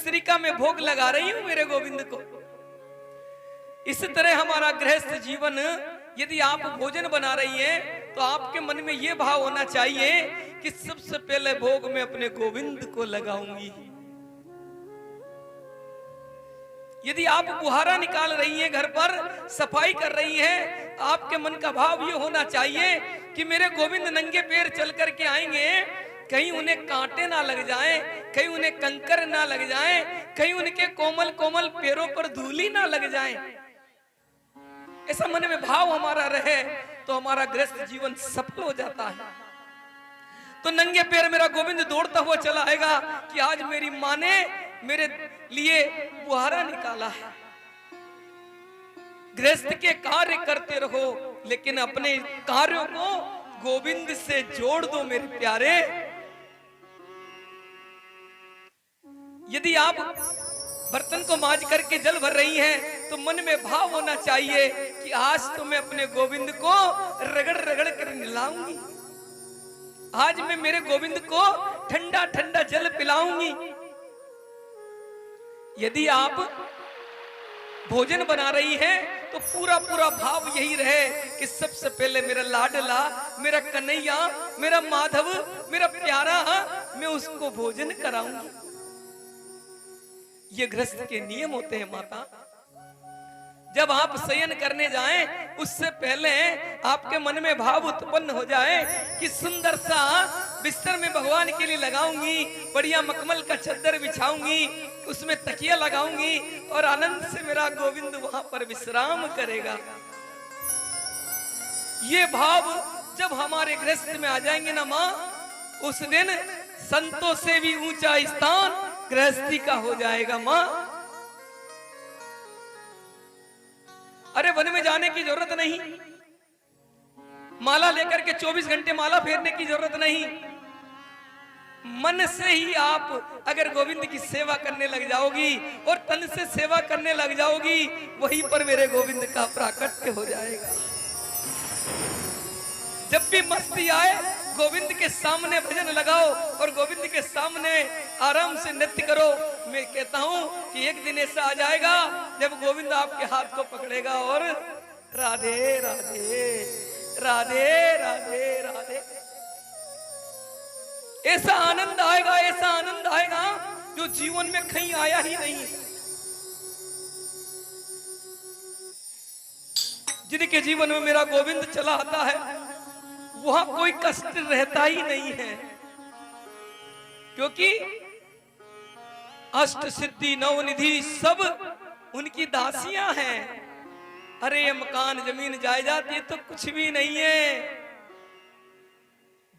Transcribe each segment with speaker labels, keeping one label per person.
Speaker 1: मिश्री का मैं भोग लगा रही हूं मेरे गोविंद को। इस तरह हमारा गृहस्थ जीवन, यदि आप भोजन बना रही हैं तो आपके मन में यह भाव होना चाहिए कि सबसे पहले भोग में अपने गोविंद को लगाऊंगी। यदि आप बुहारा निकाल रही हैं, घर पर सफाई कर रही हैं, आपके मन का भाव ये होना चाहिए कि मेरे गोविंद नंगे पैर चल करके आएंगे, कहीं उन्हें कांटे ना लग जाएं, कहीं उन्हें कंकर ना लग जाएं, कहीं उनके कोमल कोमल पैरों पर धूली ना लग जाएं। ऐसा मन में भाव हमारा रहे तो हमारा गृहस्थ जीवन सफल हो जाता है। तो नंगे पैर मेरा गोविंद दौड़ता हुआ चला आएगा कि आज मेरी माँ ने मेरे लिए बुहारा निकाला है। गृहस्थ के कार्य करते रहो, लेकिन अपने कार्यों को गोविंद से जोड़ दो मेरे प्यारे। यदि आप बर्तन को मांज करके जल भर रही हैं तो मन में भाव होना चाहिए कि आज तो मैं अपने गोविंद को रगड़ रगड़ कर नहलाऊंगी, आज मैं मेरे गोविंद को ठंडा ठंडा जल पिलाऊंगी। यदि आप भोजन बना रही हैं तो पूरा पूरा भाव यही रहे कि सबसे पहले मेरा लाडला, मेरा कन्हैया, मेरा माधव, मेरा प्यारा, मैं उसको भोजन कराऊंगी। ये गृहस्थ के नियम होते हैं माता। जब आप शयन करने जाएं उससे पहले आपके मन में भाव उत्पन्न हो जाए कि सुंदर सा बिस्तर में भगवान के लिए लगाऊंगी, बढ़िया मखमल का चद्दर बिछाऊंगी, उसमें तकिया लगाऊंगी और आनंद से मेरा गोविंद वहां पर विश्राम करेगा। ये भाव जब हमारे गृहस्थ में आ जाएंगे ना माँ, उस दिन संतों से भी ऊंचा स्थान गृहस्थी का हो जाएगा माँ। अरे वन में जाने की जरूरत नहीं, माला लेकर के 24 घंटे माला फेरने की जरूरत नहीं। मन से ही आप अगर गोविंद की सेवा करने लग जाओगी और तन से सेवा करने लग जाओगी, वहीं पर मेरे गोविंद का प्राकट्य हो जाएगा। जब भी मस्ती आए गोविंद के सामने भजन लगाओ और गोविंद के सामने आराम से नृत्य करो। मैं कहता हूं कि एक दिन ऐसा आ जाएगा जब गोविंद आपके हाथ को पकड़ेगा और राधे राधे राधे राधे राधे, ऐसा आनंद आएगा, ऐसा आनंद आएगा जो जीवन में कहीं आया ही नहीं। जिनके जीवन में मेरा गोविंद चला आता है वहां कोई कष्ट रहता ही नहीं है, क्योंकि अष्ट सिद्धि नवनिधि सब उनकी दासियां हैं। अरे ये मकान जमीन जायदाद ये तो कुछ भी नहीं है।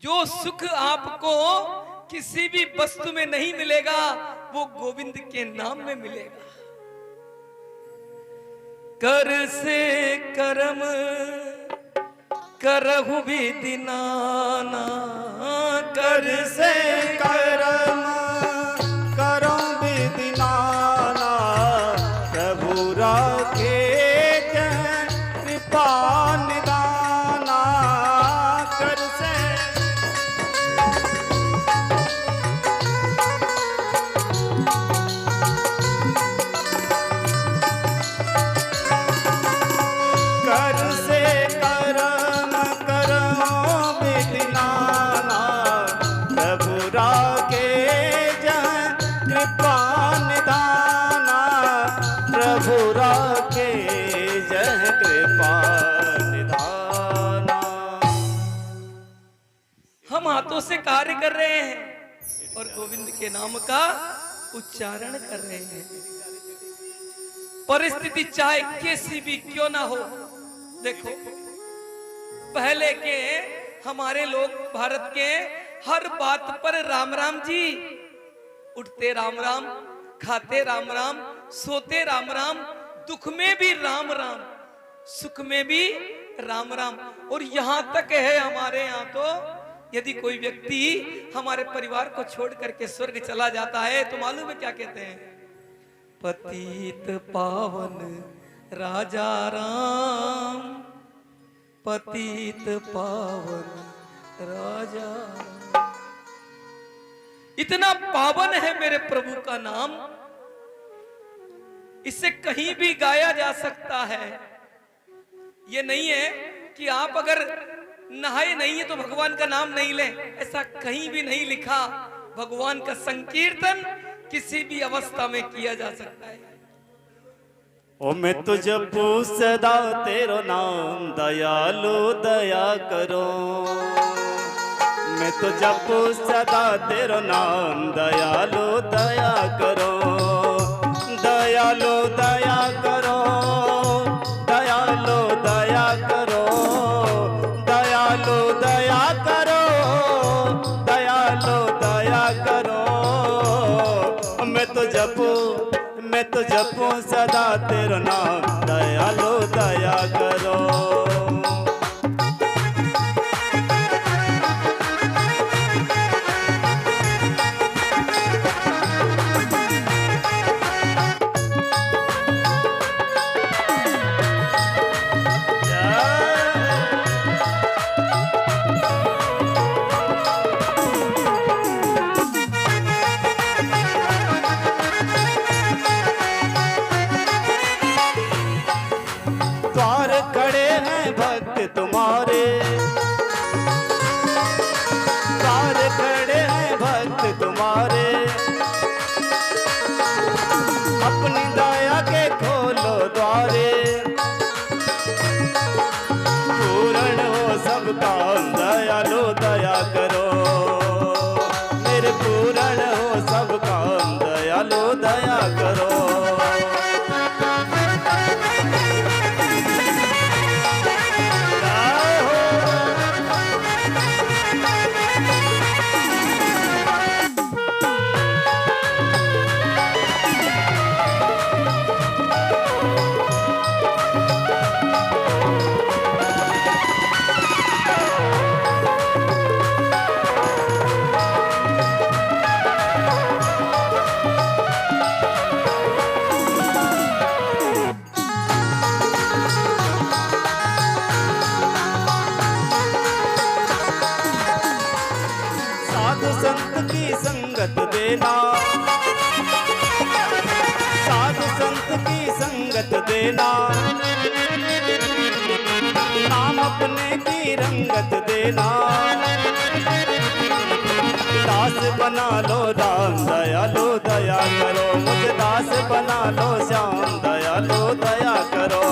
Speaker 1: जो सुख आपको किसी भी वस्तु में नहीं मिलेगा वो गोविंद के नाम में मिलेगा। कर से कर्म करहु भी दिनाना, कर से
Speaker 2: कर्म करो भी दिनाना, प्रभु राखे कृपा निदाना। कर से
Speaker 1: हम हाथों से कार्य कर रहे हैं और गोविंद के नाम का उच्चारण कर रहे हैं। परिस्थिति चाहे कैसी भी क्यों ना हो, देखो पहले के हमारे लोग भारत के हर बात पर राम राम जी, उठते राम राम, खाते राम राम, सोते राम राम, दुख में भी राम राम, सुख में भी राम राम। और यहां तक है हमारे यहाँ तो यदि कोई व्यक्ति हमारे परिवार को छोड़ करके स्वर्ग चला जाता है तो मालूम है क्या कहते हैं? पतित पावन राजा राम, पतित पावन राजा राम। इतना पावन है मेरे प्रभु का नाम इसे कहीं भी गाया जा सकता है। ये नहीं है कि आप अगर नहाए नहीं है तो भगवान का नाम नहीं लें, ऐसा कहीं भी नहीं लिखा। भगवान का संकीर्तन किसी भी अवस्था में किया जा सकता है।
Speaker 2: ओ मैं तो जपू सदा तेरो नाम, दयालु दया करो। मैं तो जपू सदा तेरो नाम, दयालु दया करो। दयालु दया करो, दयालु दया करो, दयालु दया करो, दयालु दया करो। मैं तो जपू सदा तेरो नाम, दयालु दया करो। द्वार खड़े हैं भक्त तुम्हारे, द्वार खड़े हैं भक्त तुम्हारे। अपनी दया के खोलो द्वारे, पूर्ण हो सब काम, दयालु दया करो। मेरे पूर्ण हो सब काम, दयालु दया करो। साधु संत की संगत देना, साधु संत की संगत देना। नाम अपने की रंगत देना। दास बना लो राम, दयालु दया करो। मुझे दास बना लो श्याम, दयालु दया करो।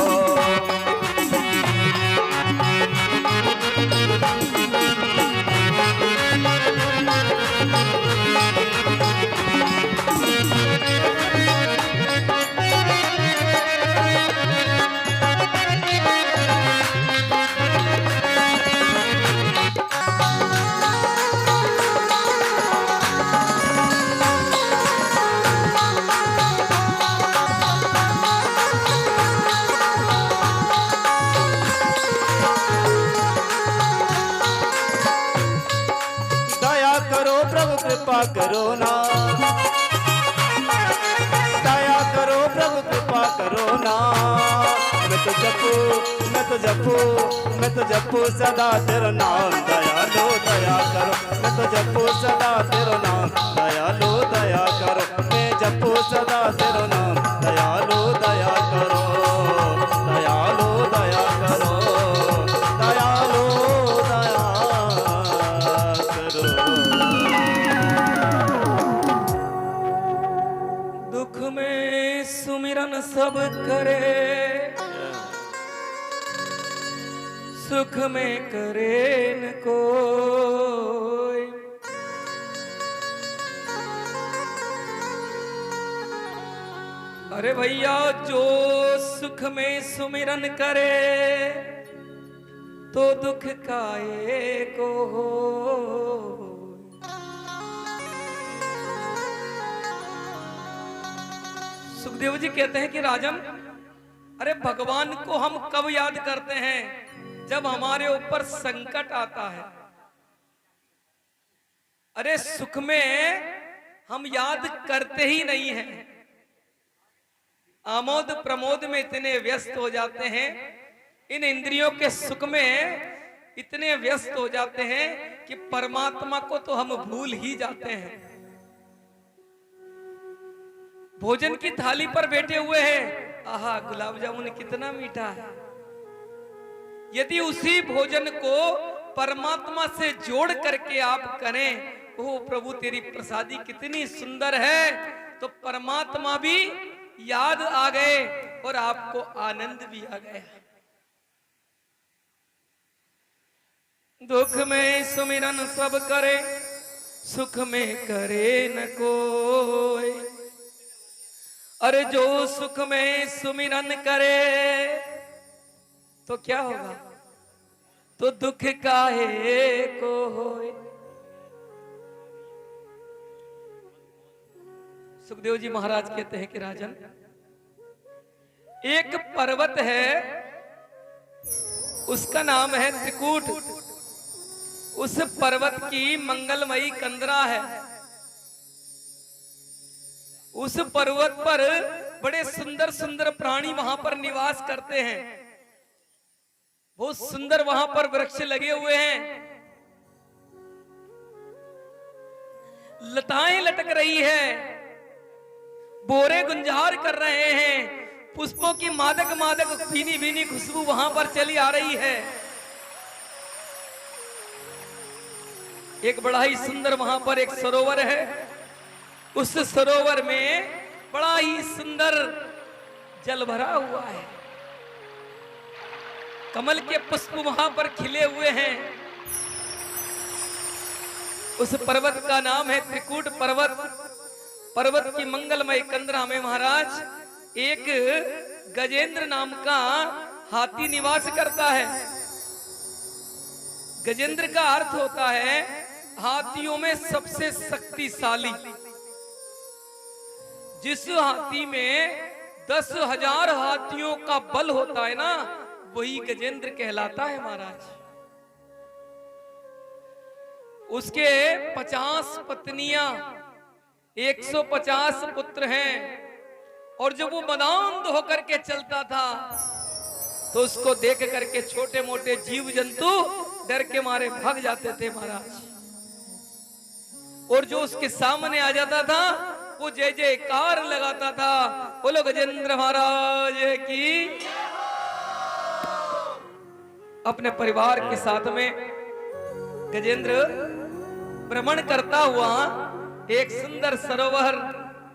Speaker 2: कृपा करो ना, दया करो प्रभु कृपा करो ना। मैं तो जपू सदा तेरा नाम, दयालु दया करो। मैं तो जपू सदा तेरा नाम, दयालु दया करो। मैं जपू सदा तेरा नाम, दयालु दया करो। दयालु दया करो, दयालु दया करो।
Speaker 1: दुख में सुमिरन सब करे, सुख में करे न कोई। अरे भैया जो सुख में सुमिरन करे तो दुख काहे को हो। सुखदेव जी कहते हैं कि राजन, अरे भगवान को हम कब याद करते हैं? जब हमारे ऊपर संकट आता है। अरे सुख में हम याद करते ही नहीं हैं, आमोद प्रमोद में इतने व्यस्त हो जाते हैं, इन इंद्रियों के सुख में इतने व्यस्त हो जाते हैं कि परमात्मा को तो हम भूल ही जाते हैं। भोजन की थाली पर बैठे हुए हैं। आहा, गुलाब जामुन कितना मीठा है। यदि उसी भोजन को परमात्मा से जोड़ करके आप करें, ओ प्रभु तेरी प्रसादी कितनी सुंदर है, तो परमात्मा भी याद आ गए और आपको आनंद भी आ गया। दुख में सुमिरन सब करे, सुख में करे न कोई। अरे जो सुख में सुमिरन करे तो क्या होगा, तो दुख काहे को होए। सुखदेव जी महाराज कहते हैं कि राजन, एक पर्वत है, उसका नाम है त्रिकूट। उस पर्वत की मंगलमयी कंदरा है। उस पर्वत पर बड़े सुंदर सुंदर प्राणी वहां पर निवास करते हैं। बहुत सुंदर वहां पर वृक्ष लगे हुए हैं, लताएं लटक रही है, बोरे गुंजार कर रहे हैं, पुष्पों की मादक मादक भीनी भीनी खुशबू वहां पर चली आ रही है। एक बड़ा ही सुंदर वहां पर एक सरोवर है। उस सरोवर में बड़ा ही सुंदर जल भरा हुआ है। कमल के पुष्प वहां पर खिले हुए हैं। उस पर्वत का नाम है त्रिकूट पर्वत। पर्वत की मंगलमय कंदरा में महाराज एक गजेंद्र नाम का हाथी निवास करता है। गजेंद्र का अर्थ होता है हाथियों में सबसे शक्तिशाली। जिस हाथी में 10,000 हाथियों का बल होता है ना, वही गजेंद्र कहलाता है महाराज। उसके 50 पत्नियां, 150 पुत्र हैं। और जब वो मदान्ध होकर के चलता था तो उसको देख करके छोटे मोटे जीव जंतु डर के मारे भाग जाते थे महाराज। और जो उसके सामने आ जाता था वो जय जयकार लगाता था, बोलो गजेंद्र महाराज की। अपने परिवार के साथ में गजेंद्र भ्रमण करता हुआ एक सुंदर सरोवर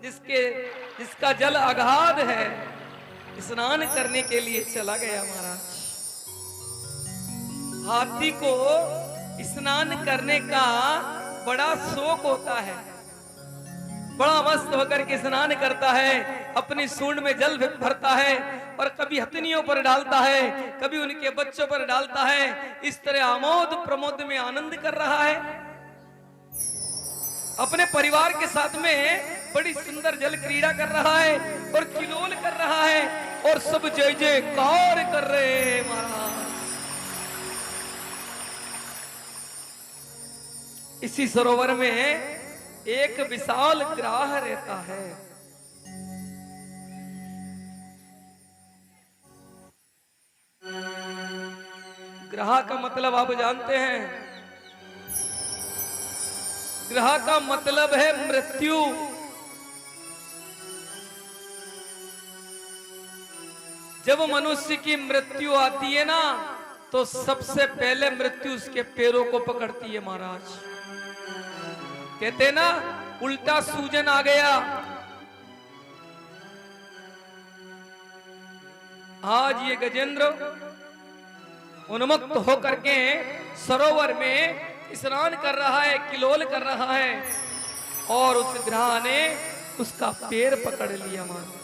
Speaker 1: जिसका जल अगाध है, स्नान करने के लिए चला गया महाराज। हाथी को स्नान करने का बड़ा शौक होता है, बड़ा मस्त होकर के स्नान करता है, अपनी सूंड में जल भरता है और कभी हथनियों पर डालता है, कभी उनके बच्चों पर डालता है। इस तरह आमोद प्रमोद में आनंद कर रहा है। अपने परिवार के साथ में बड़ी सुंदर जल क्रीड़ा कर रहा है और किलोल कर रहा है और सब जय जयकार कर रहे हैं महाराज। इसी सरोवर में एक विशाल ग्राह रहता है। ग्राह का मतलब आप जानते हैं, ग्रह का मतलब है मृत्यु। जब मनुष्य की मृत्यु आती है ना, तो सबसे पहले मृत्यु उसके पैरों को पकड़ती है महाराज। कहते ना, उल्टा सूजन आ गया। आज ये गजेंद्र उन्मत्त होकर के सरोवर में स्नान कर रहा है, किलोल कर रहा है और उस ग्रह ने उसका पैर पकड़ लिया महाराज।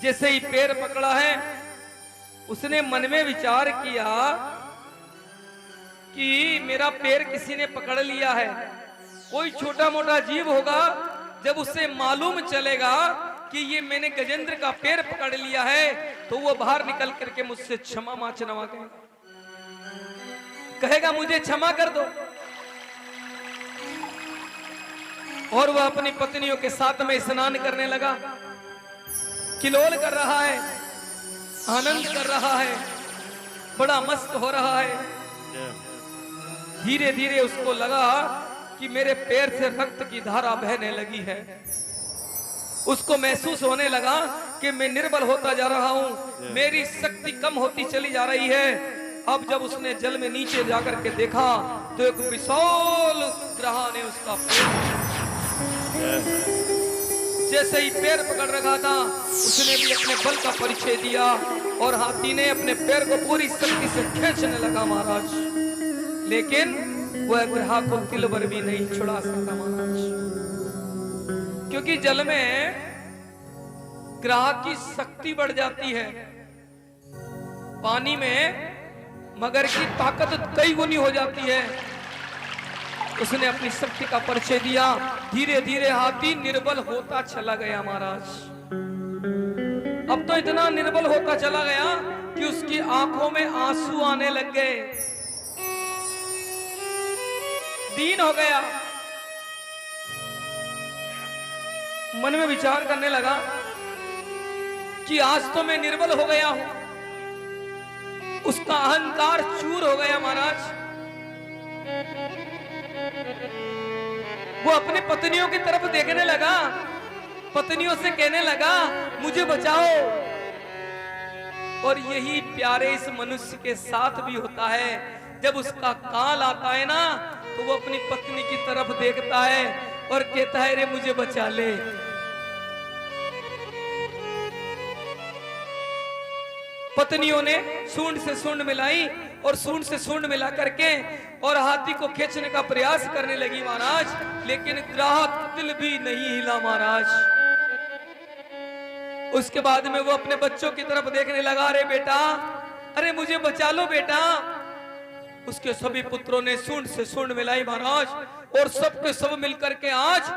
Speaker 1: जैसे ही पैर पकड़ा है, उसने मन में विचार किया कि मेरा पैर किसी ने पकड़ लिया है। कोई छोटा मोटा जीव होगा, जब उसे मालूम चलेगा कि ये मैंने गजेंद्र का पैर पकड़ लिया है, तो वो बाहर निकल करके मुझसे क्षमा माचना कहेगा, मुझे क्षमा कर दो। और वह अपनी पत्नियों के साथ में स्नान करने लगा, किलोल कर रहा है, आनंद कर रहा है, बड़ा मस्त हो रहा है। धीरे धीरे उसको लगा कि मेरे पैर से रक्त की धारा बहने लगी है। उसको महसूस होने लगा कि मैं निर्बल होता जा रहा हूं, मेरी शक्ति कम होती चली जा रही है। अब जब उसने जल में नीचे जाकर के देखा तो एक विशाल ग्रह ने उसका जैसे ही पैर पकड़ रखा था, उसने भी अपने बल का परिचय दिया और हाथी ने अपने पैर को पूरी शक्ति से खींचने लगा महाराज, लेकिन वह ग्रह को तिल भर भी नहीं छुड़ा सका महाराज, क्योंकि जल में ग्रह की शक्ति बढ़ जाती है, पानी में मगर की ताकत कई गुनी हो जाती है। उसने अपनी शक्ति का परिचय दिया, धीरे धीरे हाथी निर्बल होता चला गया महाराज। अब तो इतना निर्बल होता चला गया कि उसकी आंखों में आंसू आने लग गए, दीन हो गया। मन में विचार करने लगा कि आज तो मैं निर्बल हो गया हूं। उसका अहंकार चूर हो गया महाराज। वो अपनी पत्नियों की तरफ देखने लगा, पत्नियों से कहने लगा मुझे बचाओ। और यही प्यारे इस मनुष्य के साथ भी होता है, जब उसका काल आता है ना तो वो अपनी पत्नी की तरफ देखता है और कहता है रे मुझे बचा ले। पत्नियों ने सूंड से सूंड मिलाई और सूंड से सूंड मिला करके और हाथी को खींचने का प्रयास करने लगी महाराज, लेकिन ग्रह तिल भी नहीं हिला महाराज। उसके बाद में वो अपने बच्चों की तरफ देखने लगा, अरे बेटा, अरे मुझे बचा लो बेटा। उसके सभी पुत्रों ने सूंड से सूंड मिलाई महाराज और सबके सब मिलकर के आज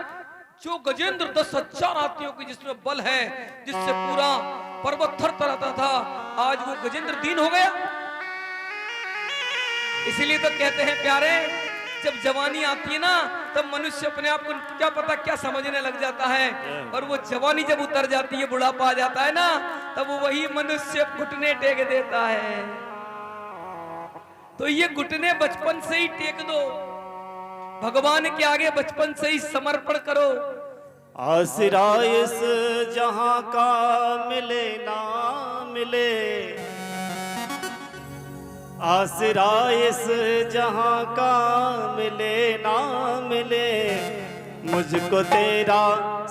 Speaker 1: जो गजेंद्र 10,000 हाथियों की जिसमें बल है, जिससे पूरा पर्वत थरथराता था, आज वो गजेंद्र दीन हो गया। इसीलिए तो कहते हैं प्यारे, जब जवानी आती है ना तब मनुष्य अपने आप को क्या पता क्या समझने लग जाता है, और वो जवानी जब उतर जाती है, बुढ़ापा आ जाता है ना, तब वो वही मनुष्य घुटने टेक देता है। तो ये घुटने बचपन से ही टेक दो, भगवान के आगे बचपन से ही समर्पण करो।
Speaker 2: आसरा इस जहां का मिले ना मिले, आसरा इस जहां का मिले ना मिले, मुझको तेरा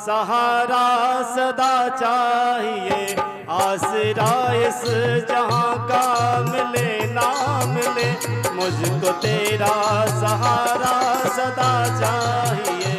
Speaker 2: सहारा सदा चाहिए। आसरा इस जहां का मिले ना मिले, मुझको तेरा सहारा सदा चाहिए।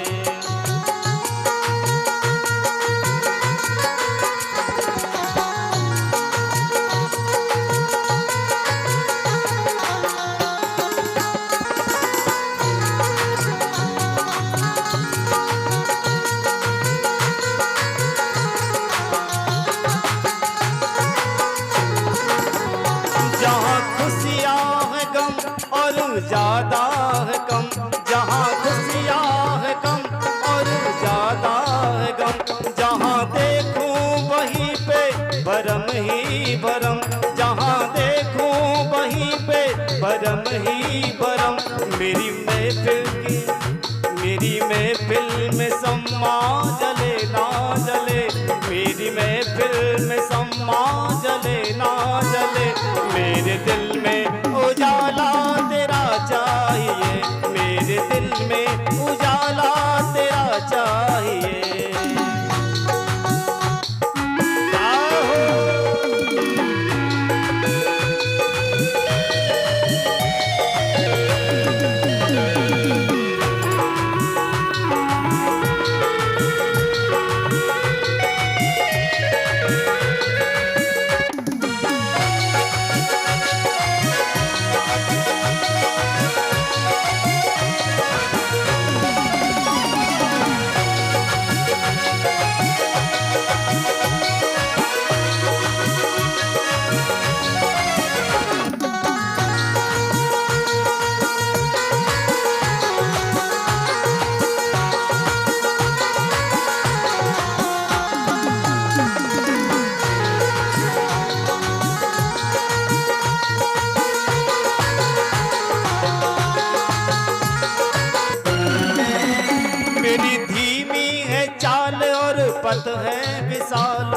Speaker 2: ज्यादा है कम, जहाँ खुशियाँ है कम और पथ है विशाल।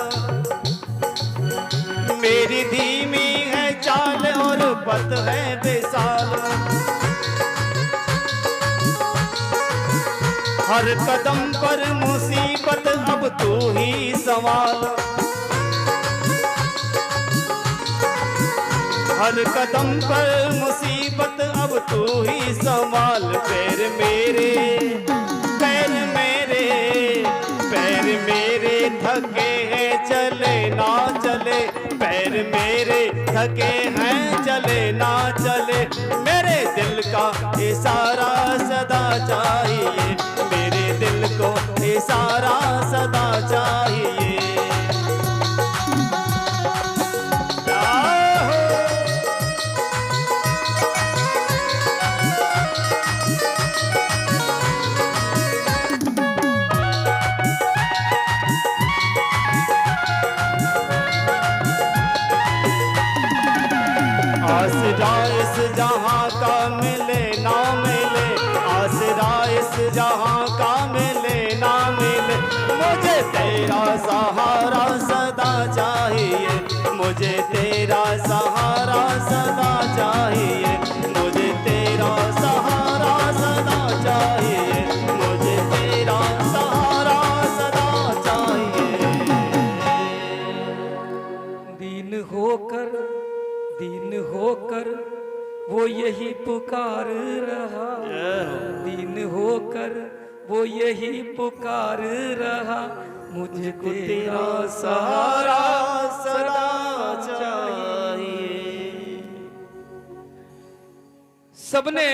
Speaker 2: मेरी धीमी है चाल और पथ है विशाल। हर कदम पर मुसीबत अब तू ही संभाल। हर कदम पर मुसीबत अब तू ही संभाल। पैर मेरे पैर मेरे पैर मेरे थके हैं चले ना चले। पैर मेरे थके हैं चले ना चले। मेरे दिल का इशारा सदा चाहिए। मेरे दिल को इशारा सदा चाहिए। आसरा इस जहां का मिले ना मिले। आसरा इस जहां का मिले ना मिले। मुझे तेरा सहारा सदा चाहिए। मुझे तेरा सहारा सदा चाहिए। मुझे तेरा सहारा सदा चाहिए। मुझे तेरा सहारा सदा चाहिए।
Speaker 1: दीन होकर वो यही पुकार रहा। दीन होकर वो यही पुकार रहा। मुझे तेरा सहारा सदा चाहिए। सबने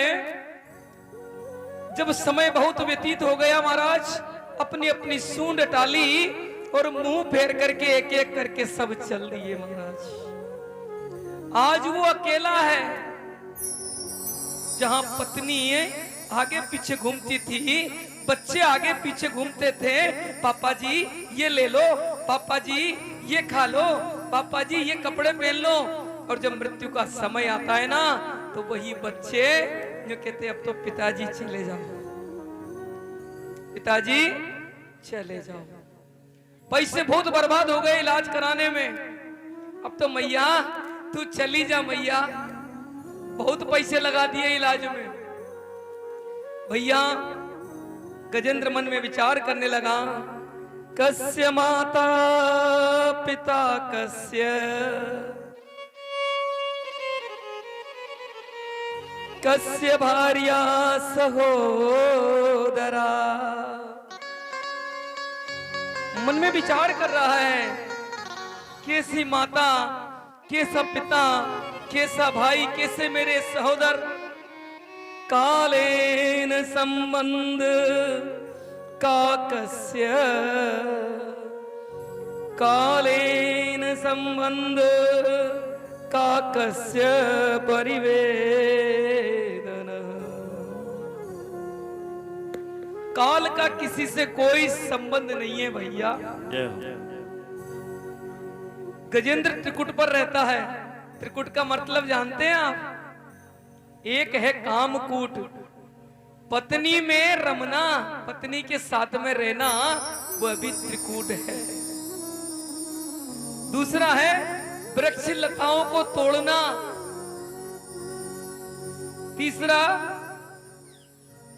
Speaker 1: जब समय बहुत व्यतीत हो गया महाराज, अपनी अपनी सूंड टाली और मुंह फेर करके एक एक करके सब चल दिए महाराज। आज वो अकेला है। जहां पत्नी आगे पीछे घूमती थी, बच्चे आगे पीछे घूमते थे। पापा जी ये ले लो, पापा जी ये खा लो, पापा जी ये कपड़े पहन लो। और जब मृत्यु का समय आता है ना, तो वही बच्चे जो कहते अब तो पिताजी चले जाओ, पिताजी चले जाओ। पैसे बहुत बर्बाद हो गए इलाज कराने में। अब तो मैया तू चली जा मैया, बहुत पैसे लगा दिए इलाज में। भैया गजेंद्र मन में विचार करने लगा, कस्य माता पिता कस्य, कस्य भार्या सहोदरा। मन में विचार कर रहा है, कैसी माता, कैसा पिता, कैसा भाई, कैसे मेरे सहोदर। कालेन संबंध काकस्य, कालेन संबंध काकस्य परिवेदन। काल का किसी से कोई संबंध नहीं है भैया। गजेंद्र त्रिकुट पर रहता है। त्रिकुट का मतलब जानते हैं आप? एक है कामकूट, पत्नी में रमना, पत्नी के साथ में रहना, वह भी त्रिकूट है। दूसरा है वृक्ष लताओं को तोड़ना। तीसरा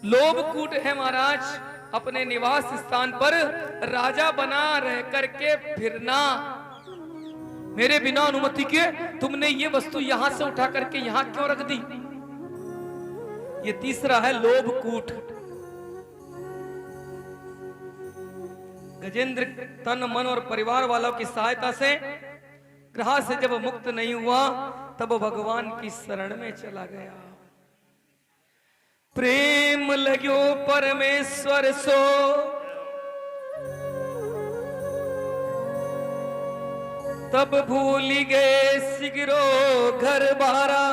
Speaker 1: लोभकूट है महाराज, अपने निवास स्थान पर राजा बना रह करके फिरना। मेरे बिना अनुमति के तुमने ये वस्तु यहां से उठा करके यहां क्यों रख दी? ये तीसरा है लोभकूट। गजेंद्र तन मन और परिवार वालों की सहायता से ग्रह से जब मुक्त नहीं हुआ, तब भगवान की शरण में चला गया। प्रेम लग्यो परमेश्वर सो, तब भूली गए सिगरो घर बारा।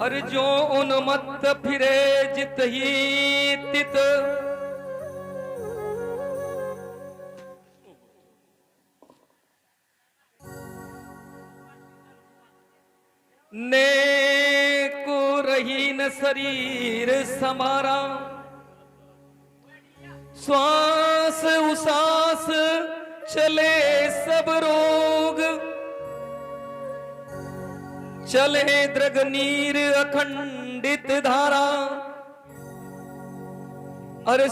Speaker 1: और जो उन्मत्त फिरे जित ही तित, ने को रही न शरीर समारा। श्वास उसास चले सब रोग, चले द्रग नीर अखंडित धारा। अरे